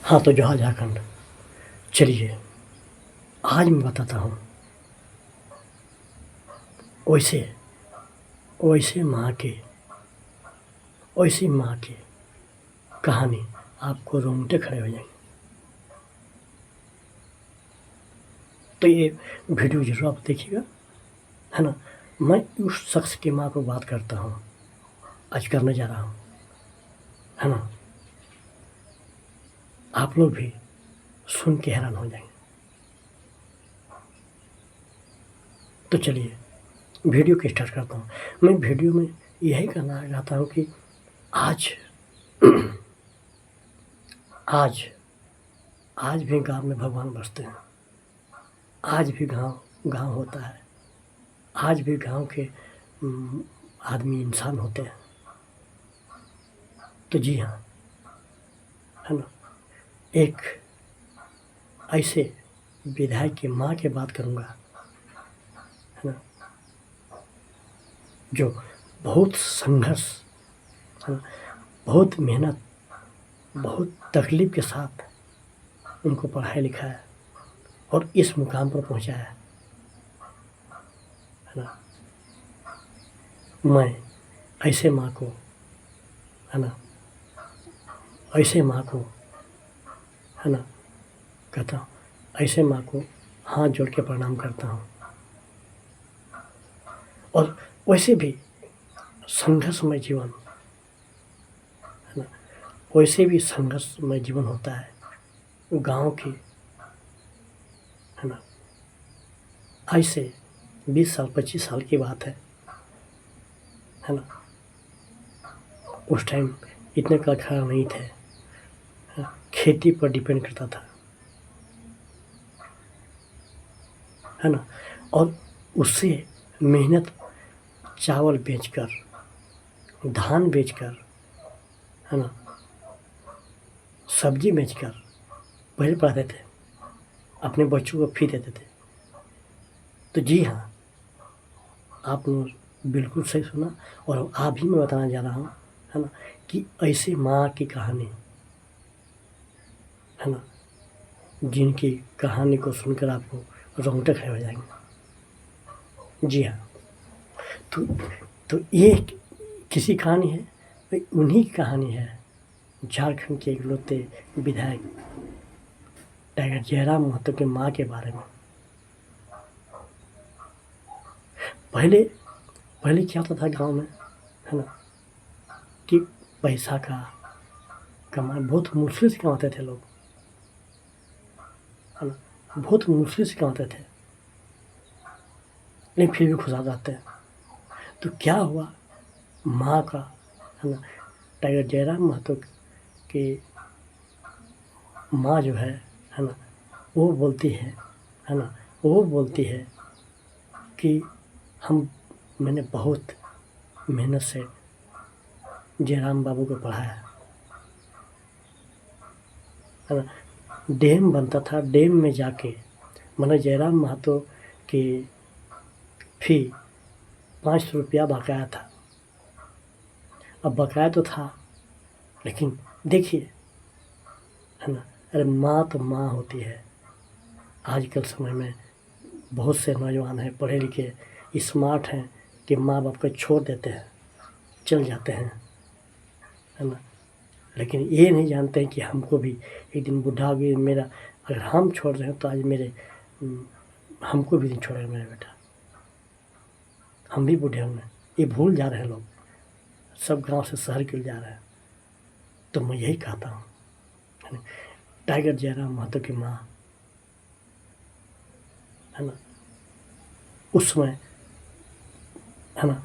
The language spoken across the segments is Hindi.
हाँ, तो जोहार झारखंड। चलिए, आज मैं बताता हूँ वैसे वैसे माँ की कहानी। आपको रोंगटे खड़े हो जाएंगे। तो ये वीडियो ज़रूर आप देखिएगा, है ना। मैं उस शख्स की माँ को बात करता हूँ, आज करने जा रहा हूँ, है ना। आप लोग भी सुन के हैरान हो जाएंगे। तो चलिए वीडियो को स्टार्ट करता हूँ। मैं वीडियो में यही कहना चाहता हूँ कि आज आज आज भी गाँव में भगवान बसते हैं। आज भी गाँव होता है। आज भी गाँव के आदमी इंसान होते हैं। तो जी हाँ, है ना। एक ऐसे विधायक की माँ की बात करूँगा, है ना, जो बहुत संघर्ष, है ना, बहुत मेहनत, बहुत तकलीफ के साथ उनको पढ़ाया लिखाया और इस मुकाम पर पहुँचाया, है ना। मैं ऐसे माँ को, है ना, ऐसे माँ को, है ना, कहता हूँ, ऐसे माँ को हाथ जोड़ के प्रणाम करता हूँ। और वैसे भी संघर्षमय जीवन, है ना, वैसे भी संघर्षमय जीवन होता है गांव की, है ना। ऐसे 20 साल 25 साल की बात है ना। उस टाइम इतने कारखाना नहीं थे, है ना? खेती पर डिपेंड करता था, है ना। और उससे मेहनत चावल बेचकर, धान बेचकर, है ना, सब्जी बेचकर पहले पढ़ाते थे, अपने बच्चों को फी देते थे। तो जी हाँ, आपने बिल्कुल सही सुना। और अभी मैं बताने जा रहा हूँ, है ना, कि ऐसे माँ की कहानी, है ना, जिनकी कहानी को सुनकर आपको रोंगटे खड़े हो जाएंगे। जी हाँ, तो ये किसी कहानी है, भाई उन्हीं की कहानी है। झारखंड के इकलौते विधायक टाइगर जयराम महतो की माँ के बारे में। पहले पहले क्या होता था गांव में, है ना, कि पैसा का कमाई बहुत मुश्किल से कमाते थे लोग, है ना, बहुत मुश्किल से कमाते थे, लेकिन फिर भी खुशहाल रहते हैं। तो क्या हुआ, माँ का, है ना, टाइगर जयराम महतो की माँ जो है ना, वो बोलती है ना, वो बोलती है कि मैंने बहुत मेहनत से जयराम बाबू को पढ़ाया, है ना। डैम बनता था, डैम में जाके मैंने जयराम महतो की फी 500 रुपया बकाया था। अब बकाया तो था, लेकिन देखिए, है ना, अरे माँ तो माँ होती है। आजकल समय में बहुत से नौजवान हैं, पढ़े लिखे, स्मार्ट हैं, कि माँ बाप को छोड़ देते हैं, चल जाते हैं, है ना। लेकिन ये नहीं जानते हैं कि हमको भी एक दिन बुढ़ा भी मेरा, अगर हम छोड़ रहे हैं तो आज हमको भी नहीं छोड़ेगा मेरा बेटा, हम भी बूढ़े होंगे। ये भूल जा रहे हैं लोग, सब गांव से शहर क्यों जा रहे हैं। तो मैं यही कहता हूँ, है ना, टाइगर जयराम महतो की माँ, है ना, उस समय, है ना,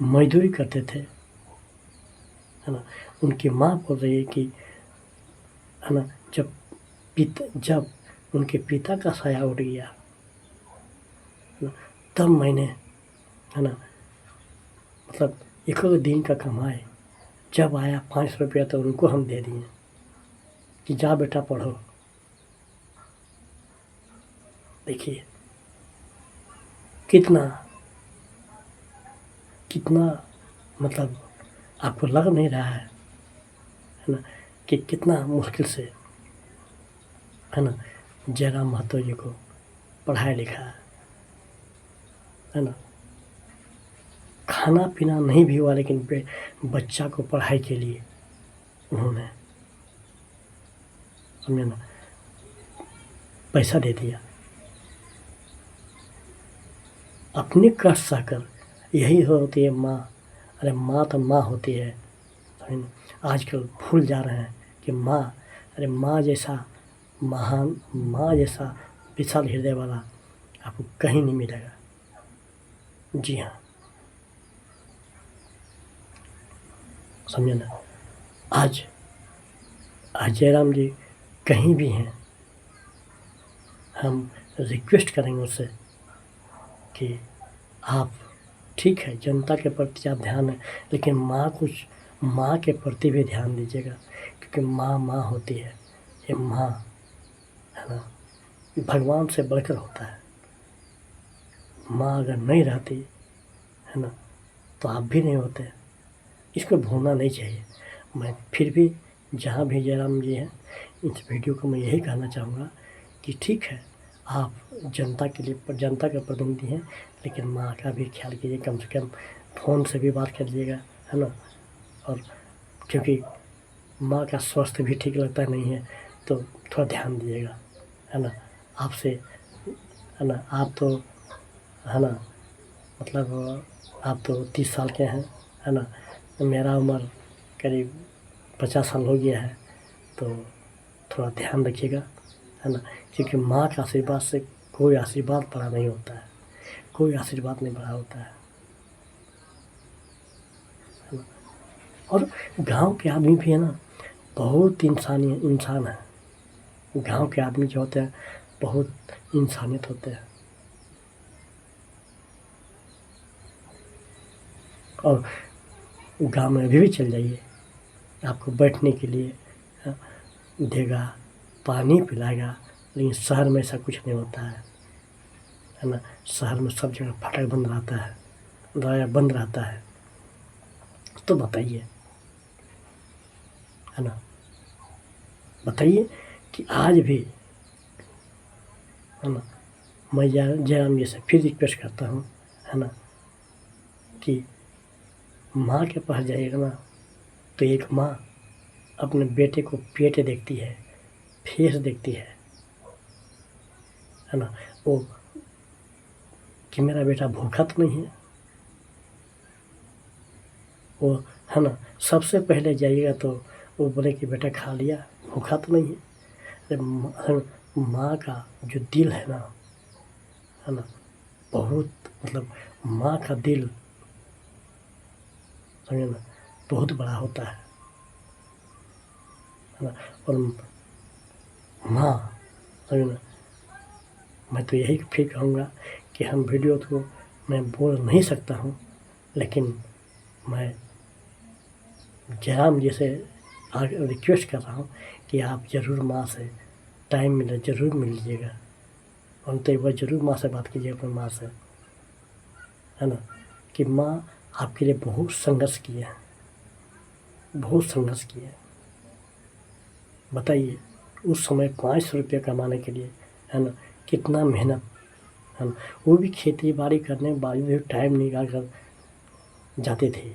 मजदूरी करते थे, है ना। उनकी माँ बोल रही है कि, है ना, जब उनके पिता का साया उड़ गया, है ना, तब मैंने, है ना, मतलब एक दिन का कमाए जब आया 500 रुपया, तो उनको हम दे दिए कि जा बेटा पढ़ो। देखिए कितना कितना, मतलब आपको लग नहीं रहा है ना, कि कितना मुश्किल से है ना, जयराम महतो जी को पढ़ाया लिखा है ना। खाना पीना नहीं भी हुआ, लेकिन बच्चा को पढ़ाई के लिए उन्होंने, समझे ना, पैसा दे दिया अपने कष्ट सहकर। यही होती है माँ। अरे माँ तो माँ होती है, समझे ना। आजकल भूल जा रहे हैं कि माँ, अरे माँ जैसा महान, माँ जैसा विशाल हृदय वाला आपको कहीं नहीं मिलेगा। जी हाँ, समझे ना। आज आज जयराम जी कहीं भी हैं, हम रिक्वेस्ट करेंगे उससे कि आप, ठीक है जनता के प्रति आप ध्यान है, लेकिन माँ के प्रति भी ध्यान दीजिएगा, क्योंकि माँ माँ होती है। ये माँ, है ना, भगवान से बढ़कर होता है। माँ अगर नहीं रहती, है ना, तो आप भी नहीं होते। इसको भूलना नहीं चाहिए। मैं फिर भी जहाँ भी जयराम जी हैं, इस वीडियो को मैं यही कहना चाहूँगा कि ठीक है, आप जनता के लिए, जनता के प्रतिनिधि हैं, लेकिन माँ का भी ख्याल कीजिए। कम से कम फ़ोन से भी बात कर लीजिएगा, है ना। और क्योंकि माँ का स्वास्थ्य भी ठीक लगता नहीं है, तो थोड़ा ध्यान दीजिएगा, है ना। आपसे, है ना, आप तो, है ना, मतलब आप तो 30 साल के हैं, है ना। मेरा उम्र करीब 50 साल हो गया है, तो थोड़ा ध्यान रखिएगा, है ना। क्योंकि माँ के आशीर्वाद से कोई आशीर्वाद बड़ा नहीं होता है, कोई आशीर्वाद नहीं बड़ा होता है ना। और गांव के आदमी भी, है ना, बहुत इंसान है। गांव के आदमी जो होते हैं, बहुत इंसानियत होते हैं। और गांव में अभी भी चल जाइए, आपको बैठने के लिए देगा, पानी पिलाएगा। लेकिन शहर में ऐसा कुछ नहीं होता है ना। शहर में सब जगह फाटक बंद रहता है, दरवाजा बंद रहता है। तो बताइए, है ना, बताइए कि आज भी, है ना, मैं जयराम जी से फिर रिक्वेस्ट करता हूँ, है ना, कि माँ के पास जाइएगा ना, तो एक माँ अपने बेटे को पेट देखती है, फेस देखती है ना। वो कि मेरा बेटा भूखा तो नहीं है, वो, है ना, सबसे पहले जाइएगा तो वो बोले कि बेटा खा लिया, भूखा तो नहीं है। अरे माँ का जो दिल है ना, बहुत, मतलब माँ का दिल, समझे ना, बहुत बड़ा होता है ना। और माँ, समझे ना, मैं तो यही फिर कहूँगा कि हम वीडियो तो मैं बोल नहीं सकता हूँ, लेकिन मैं जयराम जी से रिक्वेस्ट कर रहा हूँ कि आप ज़रूर माँ से टाइम मिले ज़रूर मिल लीजिएगा, और तो एक बार ज़रूर माँ से बात कीजिए, अपनी माँ से, है ना। कि माँ आपके लिए बहुत संघर्ष किए हैं, बहुत संघर्ष किए हैं। बताइए, उस समय 500 रुपये कमाने के लिए, है ना, कितना मेहनत, है ना। वो भी खेती बाड़ी करने के बावजूद भी टाइम निकाल कर जाते थे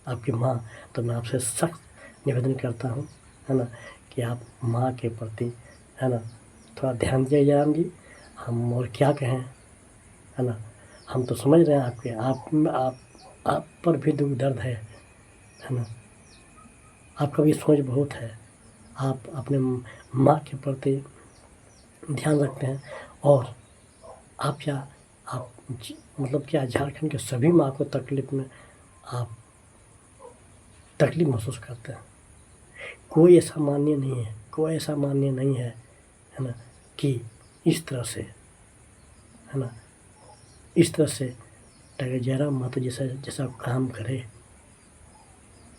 आपकी माँ। तो मैं आपसे सख्त निवेदन करता हूँ, है ना, कि आप माँ के प्रति, है ना, थोड़ा ध्यान दीजिए जयराम जी। हम और क्या कहें, है ना। हम तो समझ रहे हैं आपके, आप पर भी दुख दर्द है ना। आपका भी सोच बहुत है, आप अपने माँ के प्रति ध्यान रखते हैं। और आप क्या, आप मतलब क्या झारखंड के सभी माँ को तकलीफ़ में आप तकलीफ़ महसूस करते हैं। कोई ऐसा मान्य नहीं है, कोई ऐसा मान्य नहीं है ना, कि इस तरह से, है ना, इस तरह से टाइगर जयराम महतो जैसा जैसा काम करे,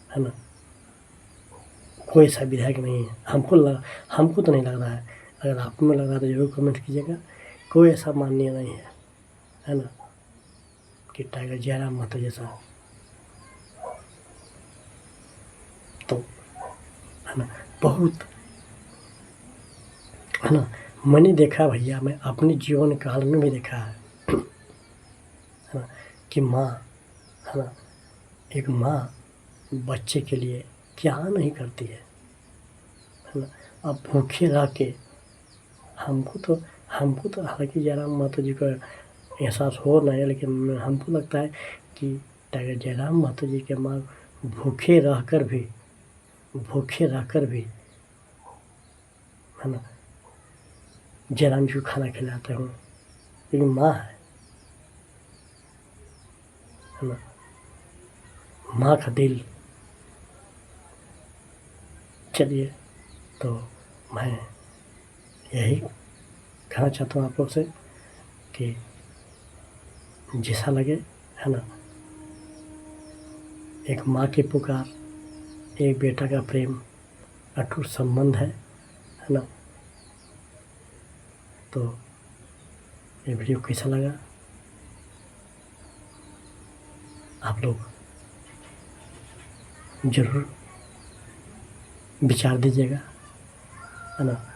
है ना। कोई ऐसा विधायक नहीं है, हमको तो नहीं लग रहा है। अगर आपको में लग रहा है तो ज़रूर कमेंट कीजिएगा। कोई ऐसा माननीय नहीं है ना, कि टाइगर जयराम महतो जैसा, तो, है ना, बहुत है ना। मैंने देखा भैया, मैं अपने जीवन काल में भी देखा है ना, कि माँ, है ना, एक माँ बच्चे के लिए क्या नहीं करती है ना। अब भूखे रह के हमको तो हालांकि जयराम महतो जी का एहसास हो रहा है, लेकिन हमको लगता है कि टाइगर जयराम महतो जी के माँ भूखे रहकर भी है ना जयराम जी को खाना खिलाते हूँ, क्योंकि माँ है ना। माँ का दिल। चलिए, तो मैं यही कहना चाहता हूँ आप लोग से कि जैसा लगे, है ना, एक माँ की पुकार, एक बेटा का प्रेम, अटूट संबंध है ना। तो ये वीडियो कैसा लगा आप लोग ज़रूर विचार दीजिएगा, है ना।